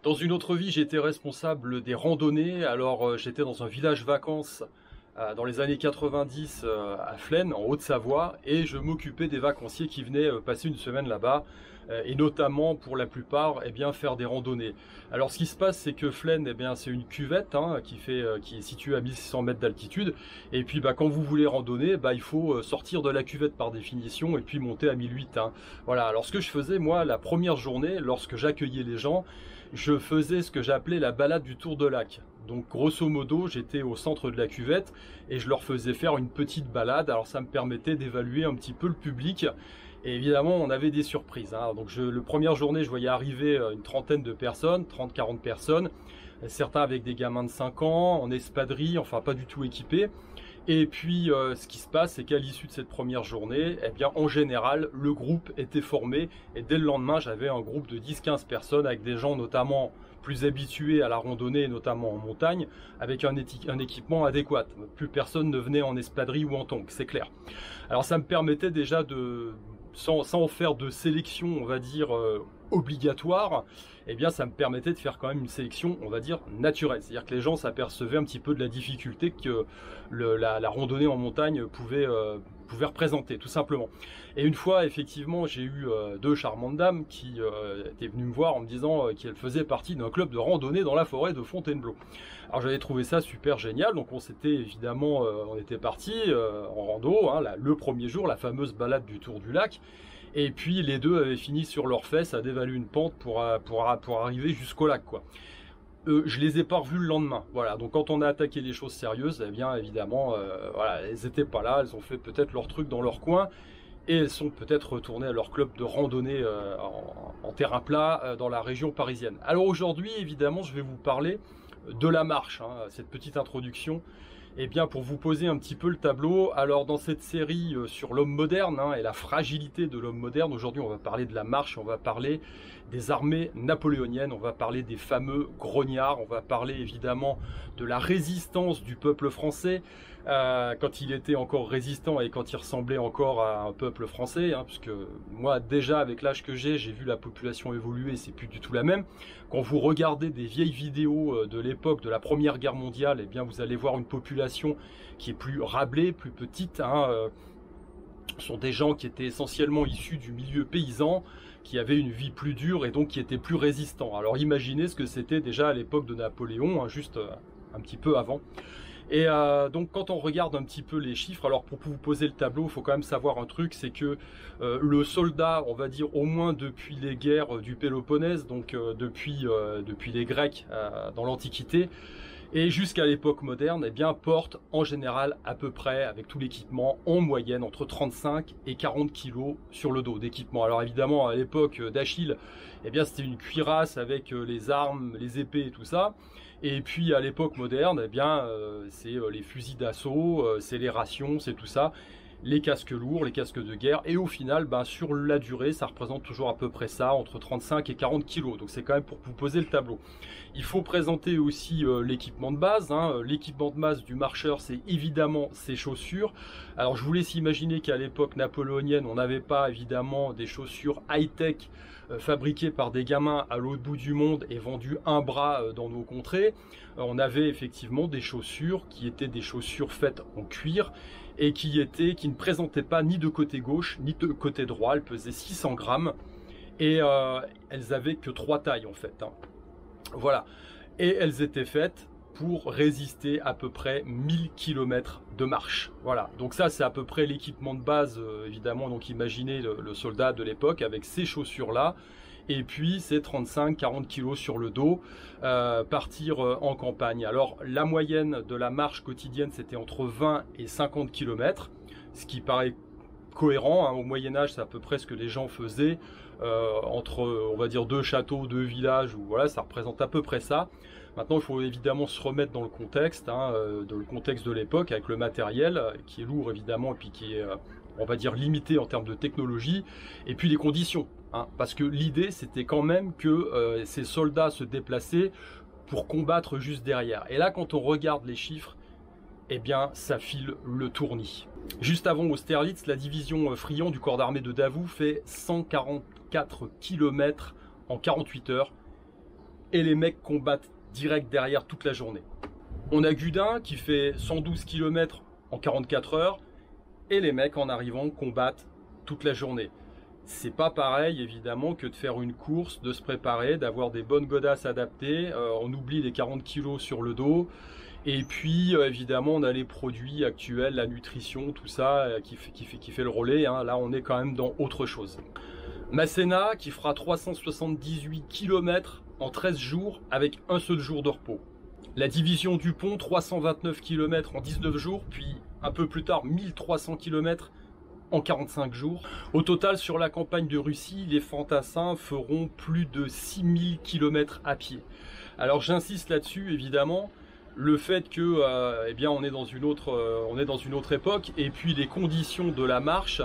Dans une autre vie, j'étais responsable des randonnées. Alors, j'étais dans un village vacances dans les années 90 à Flaine, en Haute-Savoie, et je m'occupais des vacanciers qui venaient passer une semaine là-bas, et notamment pour la plupart, eh bien, faire des randonnées. Alors, ce qui se passe, c'est que Flaine, eh bien, c'est une cuvette hein, qui est située à 1600 mètres d'altitude. Et puis, bah, quand vous voulez randonner, bah, il faut sortir de la cuvette par définition et puis monter à 1008. Hein. Voilà. Alors, ce que je faisais, moi, la première journée, lorsque j'accueillais les gens, je faisais ce que j'appelais la balade du tour de lac. Donc grosso modo, j'étais au centre de la cuvette et je leur faisais faire une petite balade. Alors ça me permettait d'évaluer un petit peu le public. Et évidemment, on avait des surprises. Hein. Donc la première journée, je voyais arriver une trentaine de personnes, 30-40 personnes. Certains avec des gamins de 5 ans, en espadrille, enfin pas du tout équipés. Et puis, ce qui se passe, c'est qu'à l'issue de cette première journée, eh bien, en général, le groupe était formé. Et dès le lendemain, j'avais un groupe de 10-15 personnes avec des gens notamment plus habitués à la randonnée, notamment en montagne, avec un équipement adéquat. Plus personne ne venait en espadrille ou en tongs, c'est clair. Alors, ça me permettait déjà sans faire de sélection, on va dire, obligatoire, eh bien ça me permettait de faire quand même une sélection, on va dire, naturelle. C'est-à-dire que les gens s'apercevaient un petit peu de la difficulté que la randonnée en montagne pouvait représenter, tout simplement. Et une fois, effectivement, j'ai eu deux charmantes dames qui étaient venues me voir en me disant qu'elles faisaient partie d'un club de randonnée dans la forêt de Fontainebleau. Alors j'avais trouvé ça super génial, donc on s'était évidemment, on était partis en rando, hein, le premier jour, la fameuse balade du tour du lac. Et puis les deux avaient fini sur leurs fesses à dévaler une pente pour arriver jusqu'au lac, quoi. Je les ai pas revus le lendemain. Voilà. Donc quand on a attaqué les choses sérieuses, eh bien évidemment, voilà, elles étaient pas là. Elles ont fait peut-être leur truc dans leur coin et elles sont peut-être retournées à leur club de randonnée en terrain plat dans la région parisienne. Alors aujourd'hui, évidemment, je vais vous parler de la marche. Hein, cette petite introduction. Eh bien, pour vous poser un petit peu le tableau, alors dans cette série sur l'homme moderne hein, et la fragilité de l'homme moderne, aujourd'hui on va parler de la marche, on va parler des armées napoléoniennes, on va parler des fameux grognards, on va parler évidemment de la résistance du peuple français, quand il était encore résistant et quand il ressemblait encore à un peuple français, hein, puisque moi déjà avec l'âge que j'ai vu la population évoluer, c'est plus du tout la même. Quand vous regardez des vieilles vidéos de l'époque de la Première Guerre mondiale, eh bien vous allez voir une population qui est plus rablée, plus petite. Hein, ce sont des gens qui étaient essentiellement issus du milieu paysan, qui avaient une vie plus dure et donc qui étaient plus résistants. Alors imaginez ce que c'était déjà à l'époque de Napoléon, hein, juste un petit peu avant. Et donc quand on regarde un petit peu les chiffres, alors pour vous poser le tableau, il faut quand même savoir un truc, c'est que le soldat, on va dire au moins depuis les guerres du Péloponnèse, donc depuis les Grecs dans l'Antiquité, et jusqu'à l'époque moderne, eh bien, porte en général à peu près, avec tout l'équipement, en moyenne entre 35 et 40 kg sur le dos d'équipement. Alors évidemment, à l'époque d'Achille, eh bien, c'était une cuirasse avec les armes, les épées et tout ça. Et puis à l'époque moderne, eh bien, c'est les fusils d'assaut, c'est les rations, c'est tout ça. Les casques lourds, les casques de guerre, et au final, ben, sur la durée, ça représente toujours à peu près ça, entre 35 et 40 kg. Donc c'est quand même pour vous poser le tableau. Il faut présenter aussi l'équipement de base. Hein. L'équipement de base du marcheur, c'est évidemment ses chaussures. Alors je vous laisse imaginer qu'à l'époque napoléonienne, on n'avait pas évidemment des chaussures high-tech fabriquées par des gamins à l'autre bout du monde et vendues un bras dans nos contrées. On avait effectivement des chaussures qui étaient des chaussures faites en cuir et qui ne présentaient pas ni de côté gauche ni de côté droit. Elles pesaient 600 grammes et elles avaient que 3 tailles en fait. Hein. Voilà. Et elles étaient faites pour résister à peu près 1000 km de marche. Voilà. Donc ça, c'est à peu près l'équipement de base, évidemment. Donc imaginez le soldat de l'époque avec ces chaussures-là. Et puis c'est 35-40 kg sur le dos, partir en campagne. Alors la moyenne de la marche quotidienne, c'était entre 20 et 50 km, ce qui paraît cohérent. Hein. Au Moyen-Âge, c'est à peu près ce que les gens faisaient, entre, on va dire, 2 châteaux, 2 villages, ou voilà, ça représente à peu près ça. Maintenant, il faut évidemment se remettre dans le contexte, hein, dans le contexte de l'époque, avec le matériel, qui est lourd évidemment, et puis qui est, on va dire, limité en termes de technologie, et puis les conditions. Hein, parce que l'idée, c'était quand même que ces soldats se déplaçaient pour combattre juste derrière. Et là, quand on regarde les chiffres, eh bien, ça file le tournis. Juste avant Austerlitz, la division Friant du corps d'armée de Davout fait 144 km en 48 heures. et les mecs combattent direct derrière toute la journée. On a Gudin qui fait 112 km en 44 heures et les mecs en arrivant combattent toute la journée. C'est pas pareil évidemment que de faire une course, de se préparer, d'avoir des bonnes godasses adaptées, on oublie les 40 kg sur le dos, et puis évidemment on a les produits actuels, la nutrition, tout ça qui fait le relais, hein. Là on est quand même dans autre chose. Masséna qui fera 378 km en 13 jours avec un seul jour de repos. La division Dupont, 329 km en 19 jours, puis un peu plus tard 1300 km en 45 jours. Au total, sur la campagne de Russie, les fantassins feront plus de 6000 km à pied. Alors j'insiste là-dessus, évidemment, le fait que eh bien, on est dans une autre époque, et puis les conditions de la marche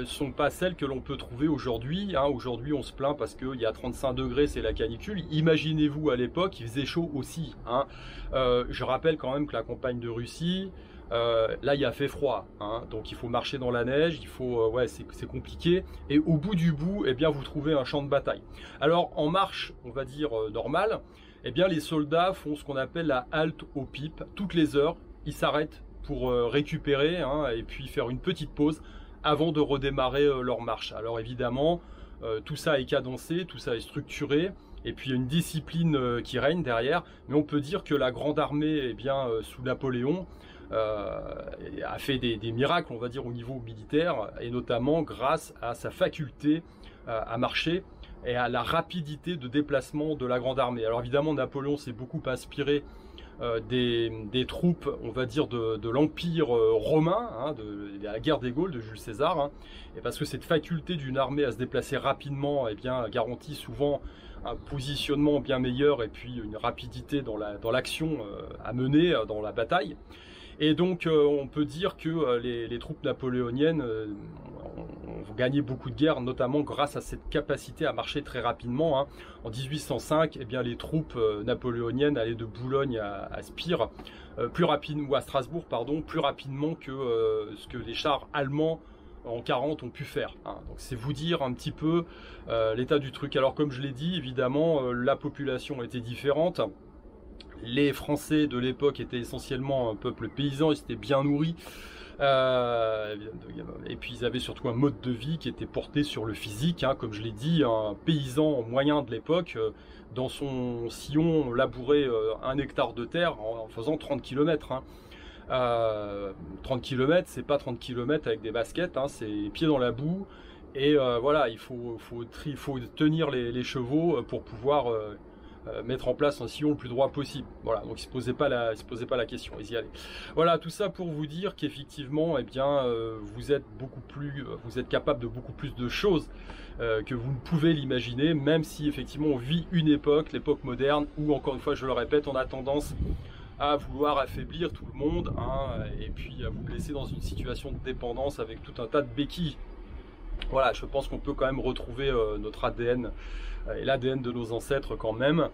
sont pas celles que l'on peut trouver aujourd'hui. Hein. Aujourd'hui, on se plaint parce qu'il y a 35 degrés, c'est la canicule. Imaginez-vous à l'époque, il faisait chaud aussi. Hein. Je rappelle quand même que la campagne de Russie, là il a fait froid, hein, donc il faut marcher dans la neige, il faut, ouais, c'est compliqué, et au bout du bout, eh bien, vous trouvez un champ de bataille. Alors en marche, on va dire normale, eh bien, les soldats font ce qu'on appelle la halte aux pipes. Toutes les heures, ils s'arrêtent pour récupérer, hein, et puis faire une petite pause avant de redémarrer leur marche. Alors évidemment, tout ça est cadencé, tout ça est structuré, et puis il y a une discipline qui règne derrière, mais on peut dire que la Grande Armée, eh bien, sous Napoléon, a fait des miracles, on va dire, au niveau militaire, et notamment grâce à sa faculté à marcher et à la rapidité de déplacement de la Grande Armée. Alors évidemment, Napoléon s'est beaucoup inspiré des troupes, on va dire, de l'Empire romain, hein, de la guerre des Gaules de Jules César, hein, et parce que cette faculté d'une armée à se déplacer rapidement, eh bien, garantit souvent un positionnement bien meilleur et puis une rapidité dans l'action à mener dans la bataille. Et donc on peut dire que les troupes napoléoniennes ont gagné beaucoup de guerres, notamment grâce à cette capacité à marcher très rapidement. Hein. En 1805, eh bien, les troupes napoléoniennes allaient de Boulogne à Spire, plus rapidement, ou à Strasbourg, pardon, plus rapidement que ce que les chars allemands en 40 ont pu faire. Hein. Donc c'est vous dire un petit peu l'état du truc. Alors comme je l'ai dit, évidemment, la population était différente. Les Français de l'époque étaient essentiellement un peuple paysan, ils étaient bien nourris. Et puis ils avaient surtout un mode de vie qui était porté sur le physique, hein, comme je l'ai dit, un paysan moyen de l'époque, dans son sillon, labourait 1 hectare de terre en faisant 30 km. Hein. 30 km, c'est pas 30 km avec des baskets, hein, c'est pieds dans la boue. Et voilà, il faut tenir les chevaux pour pouvoir mettre en place un sillon le plus droit possible. Voilà, donc il se posait pas la question, ils y allaient. Voilà, tout ça pour vous dire qu'effectivement, eh bien, vous êtes capable de beaucoup plus de choses que vous ne pouvez l'imaginer, même si effectivement on vit une époque, l'époque moderne, où encore une fois, je le répète, on a tendance à vouloir affaiblir tout le monde, hein, et puis à vous laisser dans une situation de dépendance avec tout un tas de béquilles. Voilà, je pense qu'on peut quand même retrouver notre ADN et l'ADN de nos ancêtres quand même.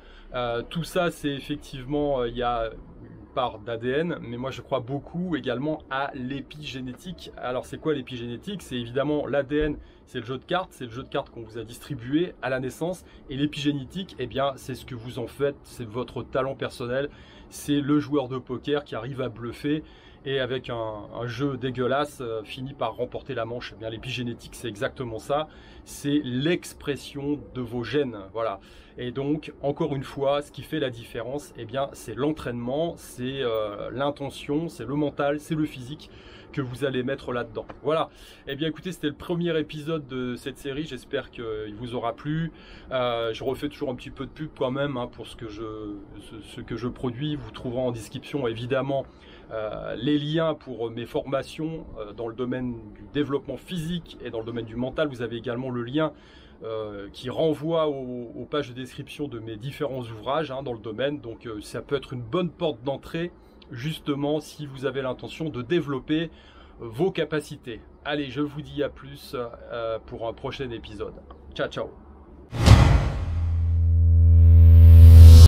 Tout ça, c'est effectivement, il y a une part d'ADN, mais moi je crois beaucoup également à l'épigénétique. Alors c'est quoi l'épigénétique? C'est évidemment l'ADN, c'est le jeu de cartes qu'on vous a distribué à la naissance, et l'épigénétique, eh bien c'est ce que vous en faites, c'est votre talent personnel, c'est le joueur de poker qui arrive à bluffer, et avec un jeu dégueulasse finit par remporter la manche. Eh bien, l'épigénétique, c'est exactement ça, c'est l'expression de vos gènes, voilà. Et donc, encore une fois, ce qui fait la différence, eh bien, c'est l'entraînement, c'est l'intention, c'est le mental, c'est le physique que vous allez mettre là-dedans. Voilà. Eh bien, écoutez, c'était le premier épisode de cette série. J'espère qu'il vous aura plu. Je refais toujours un petit peu de pub quand même, hein, pour ce que je produis. Vous trouverez en description, évidemment, les liens pour mes formations dans le domaine du développement physique et dans le domaine du mental. Vous avez également le lien qui renvoie aux pages de description de mes différents ouvrages, hein, dans le domaine. Donc ça peut être une bonne porte d'entrée, justement, si vous avez l'intention de développer vos capacités. Allez, je vous dis à plus pour un prochain épisode. Ciao, ciao.